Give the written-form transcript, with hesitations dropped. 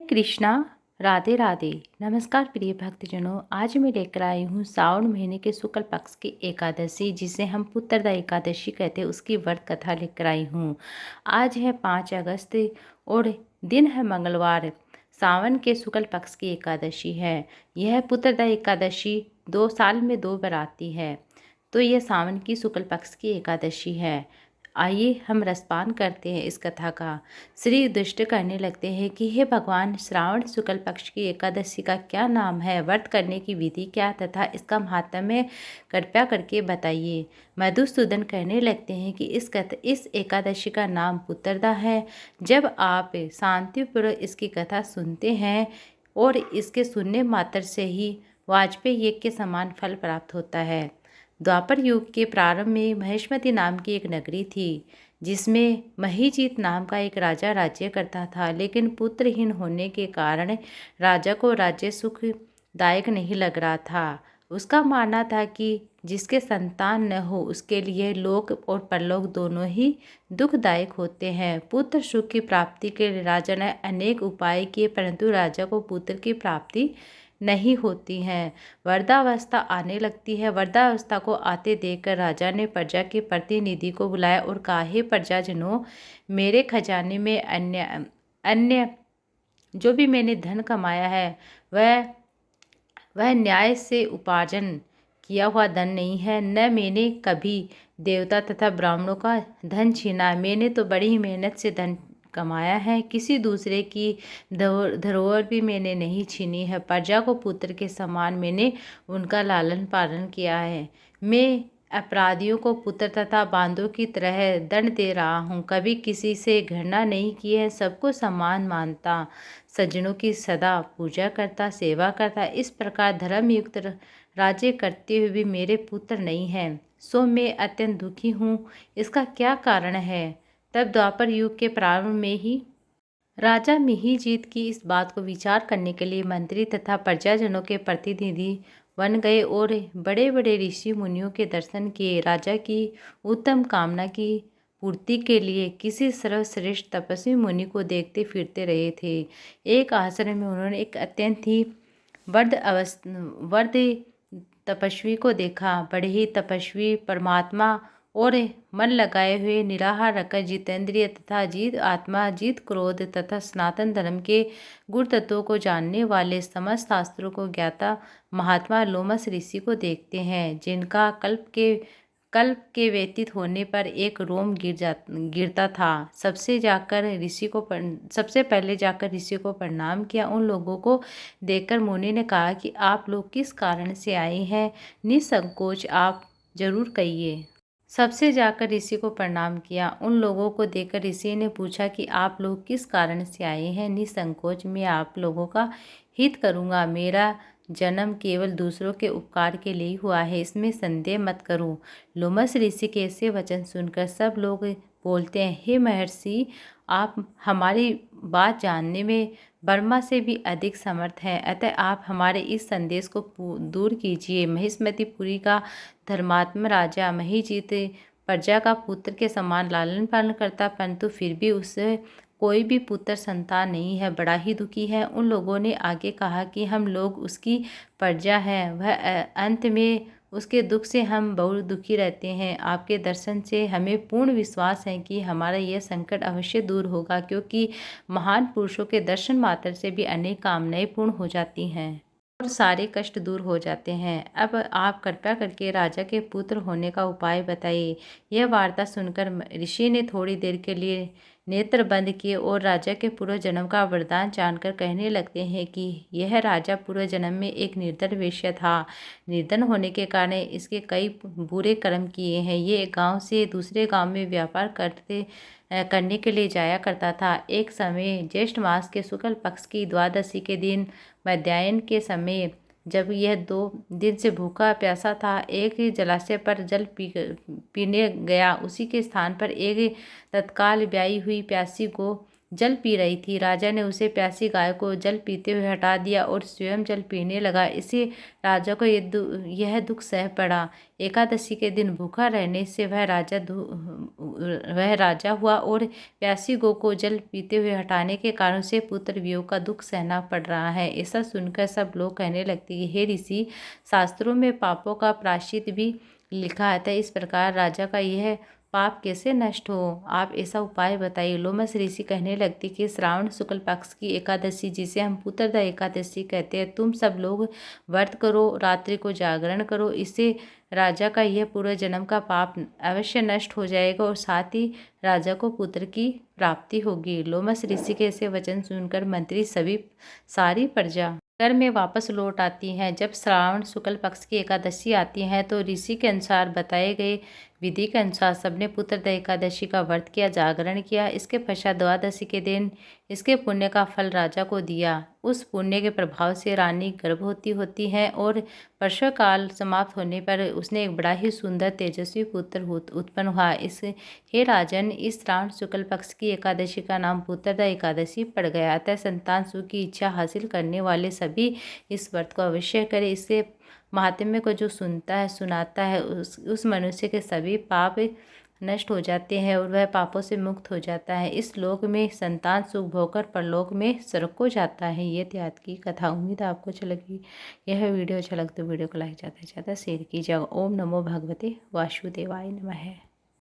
कृष्णा, राधे राधे। नमस्कार प्रिय भक्तजनों, आज मैं लेकर आई हूँ सावन महीने के शुक्ल पक्ष की एकादशी, जिसे हम पुत्रदा एकादशी कहते हैं, उसकी व्रत कथा लेकर आई हूँ। आज है 5 अगस्त और दिन है मंगलवार। सावन के शुक्ल पक्ष की एकादशी है। यह पुत्रदा एकादशी 2 साल में 2 बार आती है, तो यह सावन की शुक्ल पक्ष की एकादशी है। आइए हम रसपान करते हैं इस कथा का। श्री युधिष्ठिर कहने लगते हैं कि हे भगवान, श्रावण शुक्ल पक्ष की एकादशी का क्या नाम है, व्रत करने की विधि क्या तथा इसका महात्म्य कृपया करके बताइए। मधुसूदन कहने लगते हैं कि इस एकादशी का नाम पुत्रदा है। जब आप शांतिपूर्वक इसकी कथा सुनते हैं और इसके सुनने मात्र से ही वाजपेयी यज्ञ के समान फल प्राप्त होता है। द्वापर युग के प्रारंभ में महेश्मती नाम की एक नगरी थी, जिसमें महीजीत नाम का एक राजा राज्य करता था। लेकिन पुत्रहीन होने के कारण राजा को राज्य सुखदायक नहीं लग रहा था। उसका मानना था कि जिसके संतान न हो उसके लिए लोक और परलोक दोनों ही दुखदायक होते हैं। पुत्र सुख की प्राप्ति के लिए राजा ने अनेक उपाय किए, परंतु राजा को पुत्र की प्राप्ति नहीं होती हैं। वृद्धावस्था आने लगती है। वृद्धावस्था को आते देखकर राजा ने प्रजा के प्रतिनिधि को बुलाया और कहा, हे प्रजाजनों, मेरे खजाने में अन्य अन्य जो भी मैंने धन कमाया है वह न्याय से उपार्जन किया हुआ धन नहीं है। न मैंने कभी देवता तथा ब्राह्मणों का धन छीना। मैंने तो बड़ी ही मेहनत से धन कमाया है। किसी दूसरे की धरोहर भी मैंने नहीं छीनी है। प्रजा को पुत्र के समान मैंने उनका लालन पालन किया है। मैं अपराधियों को पुत्र तथा बांधों की तरह दंड दे रहा हूँ। कभी किसी से घृणा नहीं की है। सबको समान मानता, सज्जनों की सदा पूजा करता, सेवा करता। इस प्रकार धर्मयुक्त राज्य करते हुए भी मेरे पुत्र नहीं हैं, सो मैं अत्यंत दुखी हूँ। इसका क्या कारण है? तब द्वापर युग के प्रारंभ में ही राजा मिहिरजीत की इस बात को विचार करने के लिए मंत्री तथा प्रजाजनों के प्रतिनिधि बन गए और बड़े बड़े ऋषि मुनियों के दर्शन किए। राजा की उत्तम कामना की पूर्ति के लिए किसी सर्वश्रेष्ठ तपस्वी मुनि को देखते फिरते रहे थे। एक आश्रम में उन्होंने एक अत्यंत ही वर्द तपस्वी को देखा। बड़े ही तपस्वी, परमात्मा और मन लगाए हुए, निराहार रखकर जितेंद्रिय तथा जीत आत्मा, जीत क्रोध तथा सनातन धर्म के गुण तत्वों को जानने वाले, समस्त शास्त्रों को ज्ञाता महात्मा लोमस ऋषि को देखते हैं, जिनका कल्प के व्यतीत होने पर एक रोम गिरता था। सबसे पहले जाकर ऋषि को प्रणाम किया। उन लोगों को देखकर मुनि ने कहा कि आप लोग किस कारण से आए हैं, निसंकोच आप जरूर कहिए। सबसे जाकर ऋषि को प्रणाम किया। उन लोगों को देखकर ऋषि ने पूछा कि आप लोग किस कारण से आए हैं। निसंकोच मैं आप लोगों का हित करूंगा। मेरा जन्म केवल दूसरों के उपकार के लिए हुआ है, इसमें संदेह मत करो। लोमस ऋषि के ऐसे वचन सुनकर सब लोग बोलते हैं, हे महर्षि, आप हमारी बात जानने में ब्रह्मा से भी अधिक समर्थ हैं, अतः आप हमारे इस संदेश को दूर कीजिए। महिष्मतिपुरी का धर्मात्मा राजा महीजीत प्रजा का पुत्र के समान लालन पालन करता, परंतु फिर भी उससे कोई भी पुत्र संतान नहीं है, बड़ा ही दुखी है। उन लोगों ने आगे कहा कि हम लोग उसकी प्रजा हैं, वह अंत में उसके दुख से हम बहुत दुखी रहते हैं। आपके दर्शन से हमें पूर्ण विश्वास है कि हमारा यह संकट अवश्य दूर होगा, क्योंकि महान पुरुषों के दर्शन मात्र से भी अनेक कामनाएं पूर्ण हो जाती हैं और सारे कष्ट दूर हो जाते हैं। अब आप कृपया करके राजा के पुत्र होने का उपाय बताइए। यह वार्ता सुनकर ऋषि ने थोड़ी देर के लिए नेत्र बंद किए और राजा के पूर्व जन्म का वरदान जानकर कहने लगते हैं कि यह राजा पूर्व जन्म में एक निर्धन वेश्या था। निर्धन होने के कारण इसके कई बुरे कर्म किए हैं। ये गांव से दूसरे गांव में व्यापार करने के लिए जाया करता था। एक समय ज्येष्ठ मास के शुक्ल पक्ष की द्वादशी के दिन मध्याह्न के समय, जब यह 2 दिन से भूखा प्यासा था, एक जलाशय पर जल पीने गया। उसी के स्थान पर एक तत्काल ब्याही हुई प्यासी को जल पी रही थी। राजा ने उसे प्यासी गाय को जल पीते हुए हटा दिया और स्वयं जल पीने लगा। इससे राजा को यह दुख सह पड़ा। एकादशी के दिन भूखा रहने से वह राजा हुआ और प्यासी गौ को जल पीते हुए हटाने के कारण उसे पुत्र वियोग का दुख सहना पड़ रहा है। ऐसा सुनकर सब लोग कहने लगते कि हे ऋषि, शास्त्रों में पापों का प्रायश्चित भी लिखा आता है, इस प्रकार राजा का यह पाप कैसे नष्ट हो? आप ऐसा उपाय बताइए। लोमस ऋषि कहने लगती कि श्रावण शुक्ल पक्ष की एकादशी, जिसे हम पुत्रदा एकादशी कहते हैं, तुम सब लोग व्रत करो, रात्रि को जागरण करो। इससे राजा का यह पूर्व जन्म का पाप अवश्य नष्ट हो जाएगा और साथ ही राजा को पुत्र की प्राप्ति होगी। लोमस ऋषि के ऐसे वचन सुनकर मंत्री सारी प्रजा घर में वापस लौट आती हैं। जब श्रावण शुक्ल पक्ष की एकादशी आती है तो ऋषि के अनुसार बताए गए विधि के अनुसार सबने पुत्रदा एकादशी का व्रत किया, जागरण किया। इसके पश्चात द्वादशी के दिन इसके पुण्य का फल राजा को दिया। उस पुण्य के प्रभाव से रानी गर्भवती होती है और प्रसव काल समाप्त होने पर उसने एक बड़ा ही सुंदर तेजस्वी पुत्र उत्पन्न हुआ। हे राजन, इस श्रावण शुक्ल पक्ष की एकादशी का नाम पुत्रदा एकादशी पड़ गया। अतः संतान सुख की इच्छा हासिल करने वाले सभी इस व्रत को अवश्य करें। इससे महात्म्य को जो सुनता है, सुनाता है, उस मनुष्य के सभी पाप नष्ट हो जाते हैं और वह पापों से मुक्त हो जाता है। इस लोक में संतान सुख भोगकर परलोक में स्वर्ग को जाता है। ये थी आज की कथा। उम्मीद है आपको अच्छी लगी। यह वीडियो अच्छा लगे तो वीडियो को लाइक ज़्यादा से ज़्यादा शेयर कीजिएगा। ओम नमो भगवते वासुदेवाय नमः।